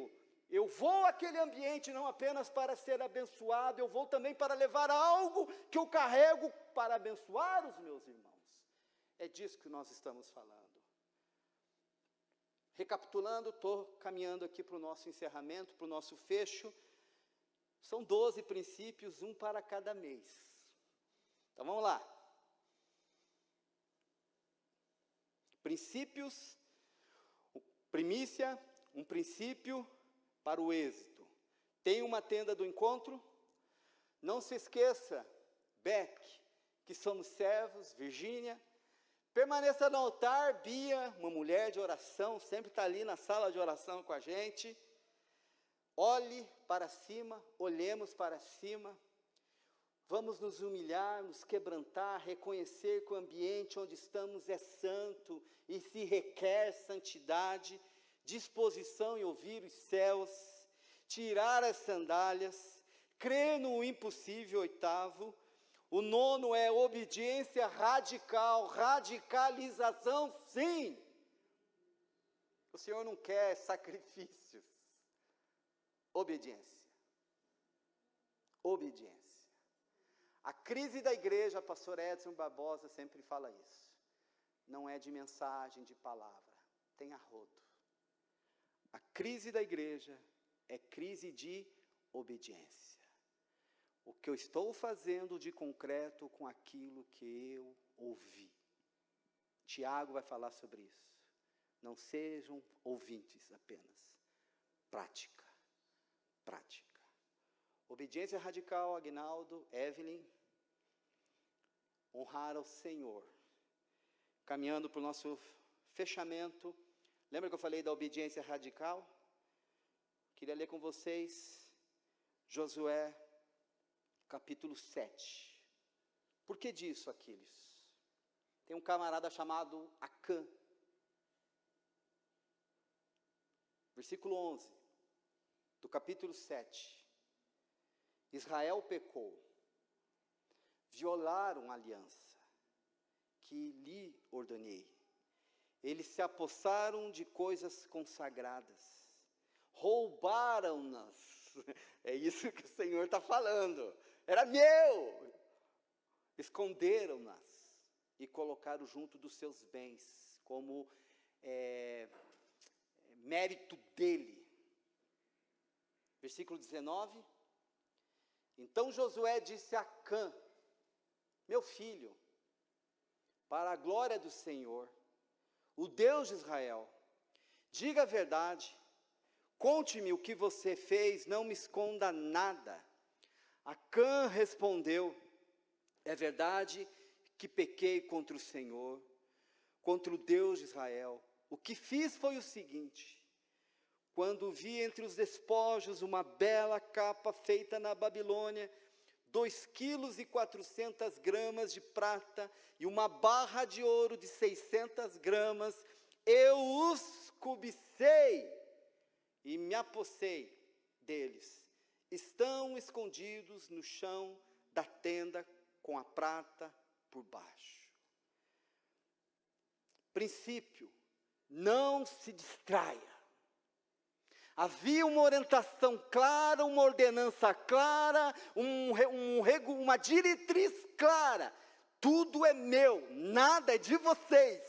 Eu vou àquele ambiente não apenas para ser abençoado, eu vou também para levar algo que eu carrego para abençoar os meus irmãos. É disso que nós estamos falando. Recapitulando, estou caminhando aqui para o nosso encerramento, para o nosso fecho. São 12 princípios, um para cada mês. Então vamos lá. Princípios, primícia, um princípio para o êxito. Tem uma tenda do encontro. Não se esqueça, Beck, que somos servos, Virgínia. Permaneça no altar, Bia, uma mulher de oração, sempre está ali na sala de oração com a gente. Olhe para cima, olhemos para cima. Vamos nos humilhar, nos quebrantar, reconhecer que o ambiente onde estamos é santo e se requer santidade, disposição em ouvir os céus, tirar as sandálias, crer no impossível, 8º. O 9º é obediência radical, radicalização, sim. O Senhor não quer sacrifícios. Obediência. Obediência. A crise da igreja, pastor Edson Barbosa sempre fala isso. Não é de mensagem, de palavra. Tem arrodo. A crise da igreja é crise de obediência. O que eu estou fazendo de concreto com aquilo que eu ouvi. Tiago vai falar sobre isso. Não sejam ouvintes apenas. Prática. Prática. Obediência radical, Agnaldo, Evelyn. Honrar ao Senhor. Caminhando para o nosso fechamento. Lembra que eu falei da obediência radical? Queria ler com vocês Josué, capítulo 7. Por que disso, Aquiles? Tem um camarada chamado Acã. Versículo 11, do capítulo 7. Israel pecou, violaram a aliança que lhe ordenei. Eles se apossaram de coisas consagradas, roubaram-nas. É isso que o Senhor está falando. Era meu. Esconderam-nas e colocaram junto dos seus bens, como mérito dele. Versículo 19. Então Josué disse a Acã: meu filho, para a glória do Senhor, o Deus de Israel, diga a verdade, conte-me o que você fez, não me esconda nada. Acã respondeu: é verdade que pequei contra o Senhor, contra o Deus de Israel. O que fiz foi o seguinte: quando vi entre os despojos uma bela capa feita na Babilônia, 2,4 kg de prata e uma barra de ouro de 600 gramas, eu os cobicei e me apossei deles. Estão escondidos no chão da tenda com a prata por baixo. Princípio: não se distraia. Havia uma orientação clara, uma ordenança clara, uma diretriz clara. Tudo é meu, nada é de vocês.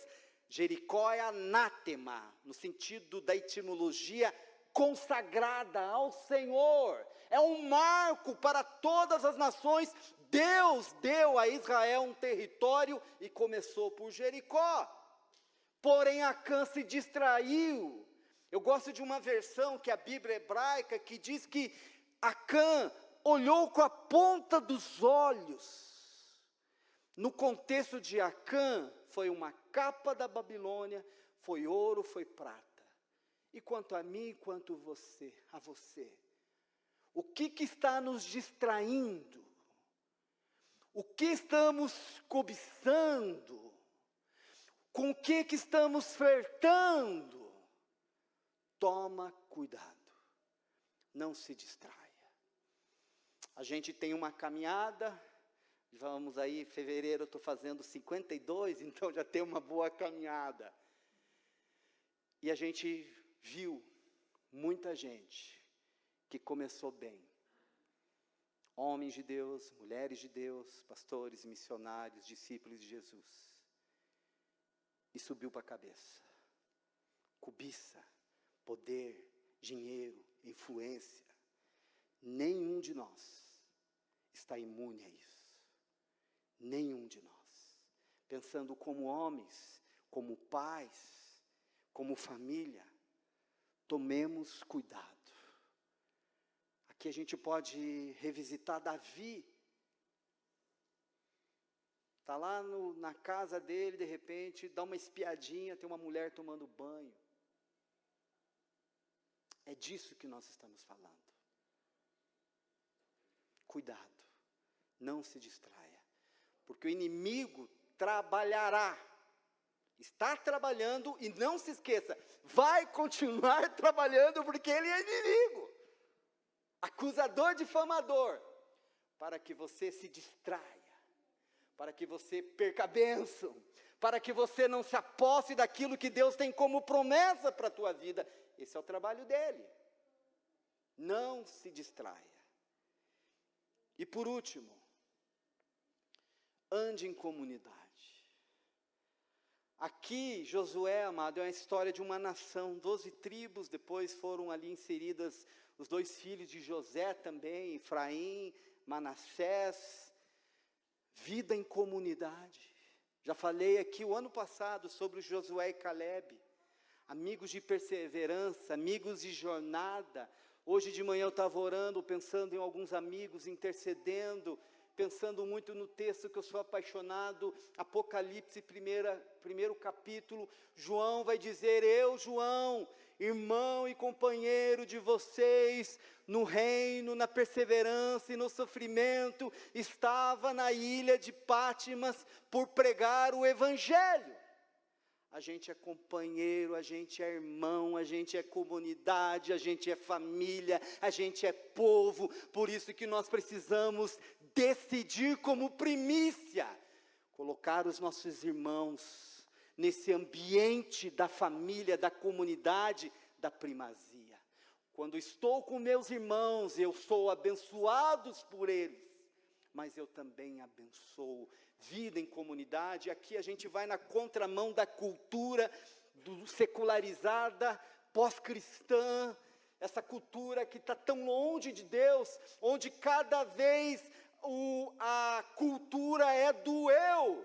Jericó é anátema, no sentido da etimologia consagrada ao Senhor. É um marco para todas as nações. Deus deu a Israel um território e começou por Jericó. Porém, Acã se distraiu. Eu gosto de uma versão que é a Bíblia hebraica, que diz que Acã olhou com a ponta dos olhos. No contexto de Acã, foi uma capa da Babilônia, foi ouro, foi prata. E quanto a mim, quanto a você, o que está nos distraindo? O que estamos cobiçando? Com o que estamos flertando? Toma cuidado, não se distraia. A gente tem uma caminhada, vamos aí, em fevereiro eu estou fazendo 52, então já tem uma boa caminhada. E a gente viu muita gente que começou bem. Homens de Deus, mulheres de Deus, pastores, missionários, discípulos de Jesus. E subiu para a cabeça. Cobiça, poder, dinheiro, influência. Nenhum de nós está imune a isso. Nenhum de nós. Pensando como homens, como pais, como família, tomemos cuidado. Aqui a gente pode revisitar Davi. Está lá na casa dele, de repente, dá uma espiadinha, tem uma mulher tomando banho. É disso que nós estamos falando. Cuidado, não se distraia, porque o inimigo trabalhará, está trabalhando e não se esqueça, vai continuar trabalhando porque ele é inimigo, acusador, difamador, para que você se distraia, para que você perca a bênção, para que você não se aposse daquilo que Deus tem como promessa para a tua vida. Esse é o trabalho dele. Não se distraia. E por último, ande em comunidade. Aqui, Josué, amado, é uma história de uma nação, 12 tribos, depois foram ali inseridas os 2 filhos de José também, Efraim, Manassés. Vida em comunidade. Já falei aqui o ano passado sobre Josué e Calebe. Amigos de perseverança, amigos de jornada. Hoje de manhã eu estava orando, pensando em alguns amigos, intercedendo, pensando muito no texto que eu sou apaixonado, Apocalipse, primeiro capítulo. João vai dizer: eu, João, irmão e companheiro de vocês, no reino, na perseverança e no sofrimento, estava na ilha de Pátimas por pregar o Evangelho. A gente é companheiro, a gente é irmão, a gente é comunidade, a gente é família, a gente é povo. Por isso que nós precisamos decidir como primícia, colocar os nossos irmãos nesse ambiente da família, da comunidade, da primazia. Quando estou com meus irmãos, eu sou abençoado por eles, mas eu também abençoo. Vida em comunidade. Aqui a gente vai na contramão da cultura secularizada, pós-cristã, essa cultura que está tão longe de Deus, onde cada vez a cultura é do eu,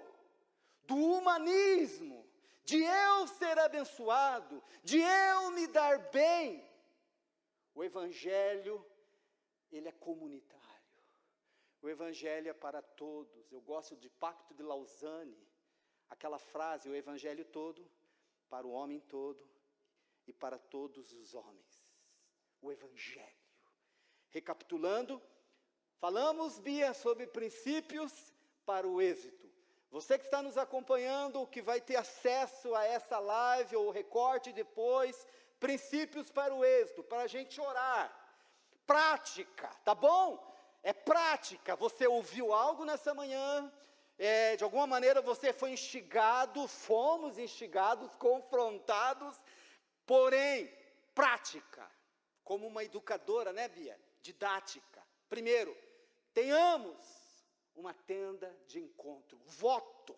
do humanismo, de eu ser abençoado, de eu me dar bem. O Evangelho, ele é comunitário. O Evangelho é para todos. Eu gosto de Pacto de Lausanne, aquela frase: o Evangelho todo, para o homem todo e para todos os homens. O Evangelho. Recapitulando, falamos, Bia, sobre princípios para o êxito. Você que está nos acompanhando, que vai ter acesso a essa live ou recorte depois, princípios para o êxito, para a gente orar. Prática, tá bom? É prática. Você ouviu algo nessa manhã, de alguma maneira você foi instigado, fomos instigados, confrontados, porém, prática. como uma educadora, né, Bia? Didática. Primeiro, tenhamos uma tenda de encontro, voto,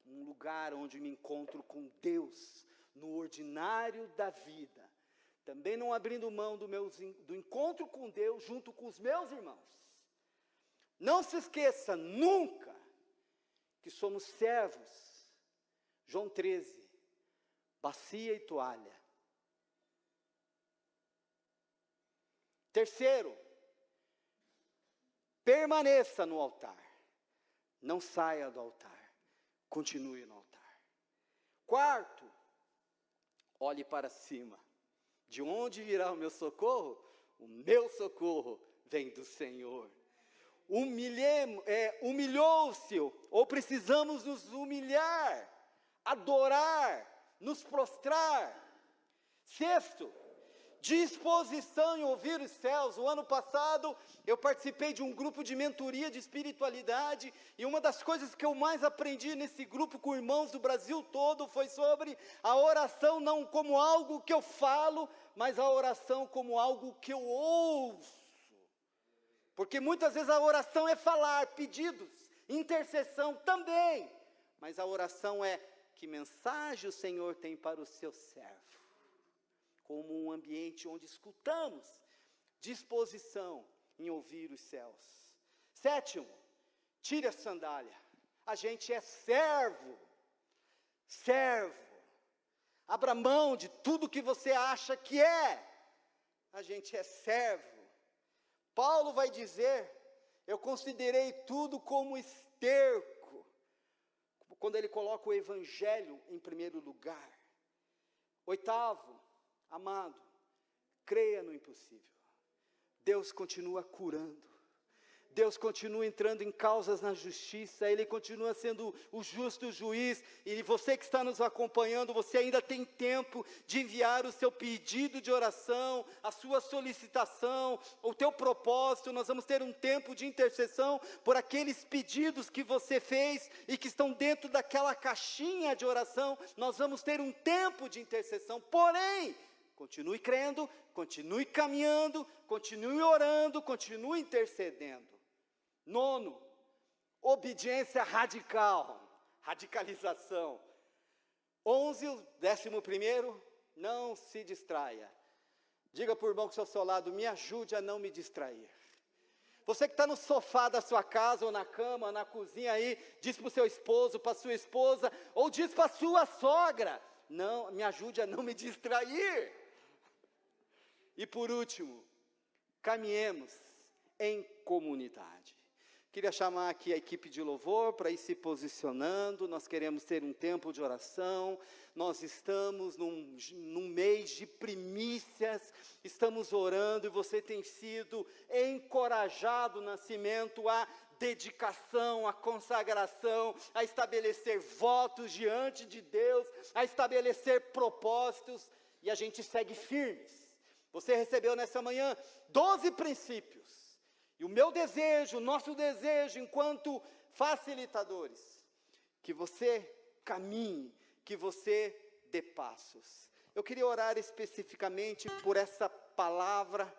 um lugar onde me encontro com Deus, no ordinário da vida, também não abrindo mão do encontro com Deus junto com os meus irmãos. Não se esqueça nunca que somos servos. João 13, bacia e toalha. Terceiro, permaneça no altar, não saia do altar, continue no altar. Quarto, olhe para cima, de onde virá o meu socorro? O meu socorro vem do Senhor. Humilhou-se, ou precisamos nos humilhar, adorar, nos prostrar. Sexto, disposição em ouvir os céus. O ano passado eu participei de um grupo de mentoria de espiritualidade, e uma das coisas que eu mais aprendi nesse grupo com irmãos do Brasil todo foi sobre a oração não como algo que eu falo, mas a oração como algo que eu ouço. Porque muitas vezes a oração é falar, pedidos, intercessão também, mas a oração é: que mensagem o Senhor tem para o seu servo? Como um ambiente onde escutamos, disposição em ouvir os céus. Sétimo, tire a sandália. A gente é servo. Abra mão de tudo que você acha que é. A gente é servo. Paulo vai dizer: eu considerei tudo como esterco, quando ele coloca o evangelho em primeiro lugar. Oitavo, amado, creia no impossível. Deus continua curando. Deus continua entrando em causas na justiça. Ele continua sendo o justo juiz. E você que está nos acompanhando, você ainda tem tempo de enviar o seu pedido de oração, a sua solicitação, o teu propósito. Nós vamos ter um tempo de intercessão por aqueles pedidos que você fez e que estão dentro daquela caixinha de oração. Nós vamos ter um tempo de intercessão. Porém, continue crendo, continue caminhando, continue orando, continue intercedendo. Nono, obediência radical, radicalização. 11, não se distraia. Diga para o irmão que está ao seu lado: me ajude a não me distrair. Você que está no sofá da sua casa, ou na cama, na cozinha aí, diz para o seu esposo, para a sua esposa, ou diz para a sua sogra: não, me ajude a não me distrair. E por último, caminhemos em comunidade. Queria chamar aqui a equipe de louvor para ir se posicionando. Nós queremos ter um tempo de oração. Nós estamos num mês de primícias, estamos orando, e você tem sido encorajado, Nascimento, a dedicação, a consagração, a estabelecer votos diante de Deus, a estabelecer propósitos, e a gente segue firmes. Você recebeu nessa manhã 12 princípios, e o meu desejo, o nosso desejo enquanto facilitadores, que você caminhe, que você dê passos. Eu queria orar especificamente por essa palavra,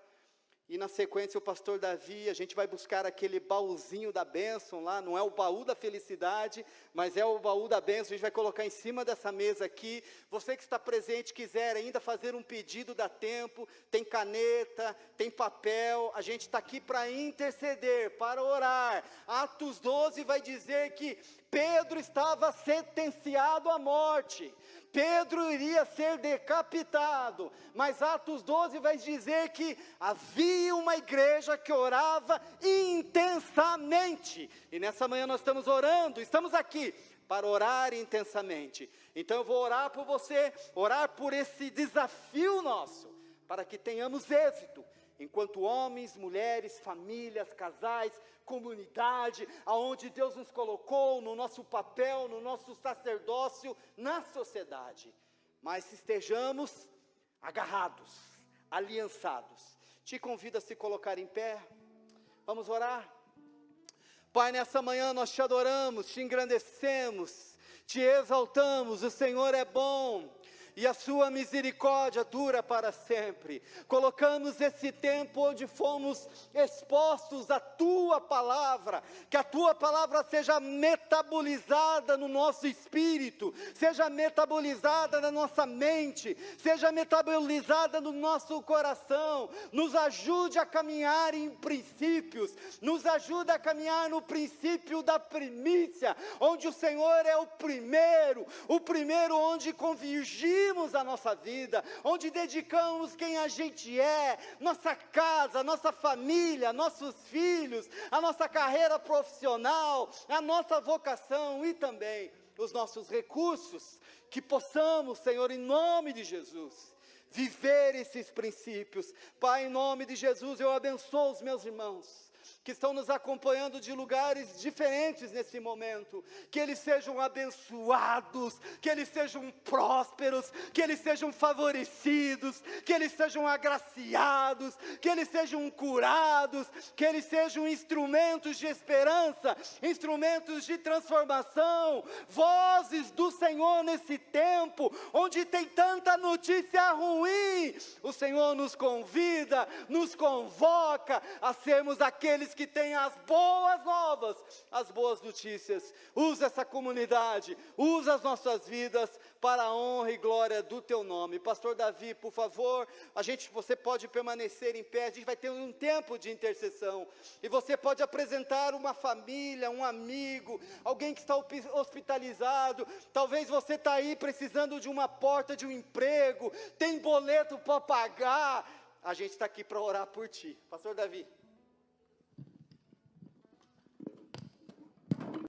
e na sequência o pastor Davi, a gente vai buscar aquele baúzinho da bênção lá, não é o baú da felicidade, mas é o baú da bênção. A gente vai colocar em cima dessa mesa aqui. Você que está presente, quiser ainda fazer um pedido, dá tempo, tem caneta, tem papel, a gente está aqui para interceder, para orar. Atos 12 vai dizer que Pedro estava sentenciado à morte, Pedro iria ser decapitado, mas Atos 12 vai dizer que havia uma igreja que orava intensamente, e nessa manhã nós estamos orando, estamos aqui para orar intensamente. Então eu vou orar por você, orar por esse desafio nosso, para que tenhamos êxito, enquanto homens, mulheres, famílias, casais, comunidade, aonde Deus nos colocou, no nosso papel, no nosso sacerdócio, na sociedade, mas estejamos agarrados, aliançados. Te convido a se colocar em pé, vamos orar. Pai, nessa manhã nós te adoramos, te engrandecemos, te exaltamos, o Senhor é bom. e a sua misericórdia dura para sempre. Colocamos esse tempo onde fomos expostos à tua palavra, que a tua palavra seja metabolizada no nosso espírito, seja metabolizada na nossa mente, seja metabolizada no nosso coração. Nos ajude a caminhar em princípios, nos ajude a caminhar no princípio da primícia, onde o Senhor é o primeiro onde convergimos a nossa vida, onde dedicamos quem a gente é, nossa casa, nossa família, nossos filhos, a nossa carreira profissional, a nossa vocação e também os nossos recursos, que possamos, Senhor, em nome de Jesus, viver esses princípios. Pai, em nome de Jesus, eu abençoo os meus irmãos que estão nos acompanhando de lugares diferentes nesse momento, que eles sejam abençoados, que eles sejam prósperos, que eles sejam favorecidos, que eles sejam agraciados, que eles sejam curados, que eles sejam instrumentos de esperança, instrumentos de transformação, vozes do Senhor nesse tempo, onde tem tanta notícia ruim. O Senhor nos convida, nos convoca a sermos aqueles que têm as boas novas, as boas notícias. Usa essa comunidade, usa as nossas vidas para a honra e glória do teu nome. Pastor Davi, por favor, você pode permanecer em pé, a gente vai ter um tempo de intercessão, e você pode apresentar uma família, um amigo, alguém que está hospitalizado. Talvez você está aí precisando de uma porta de um emprego, tem boleto para pagar. A gente está aqui para orar por ti. Pastor Davi.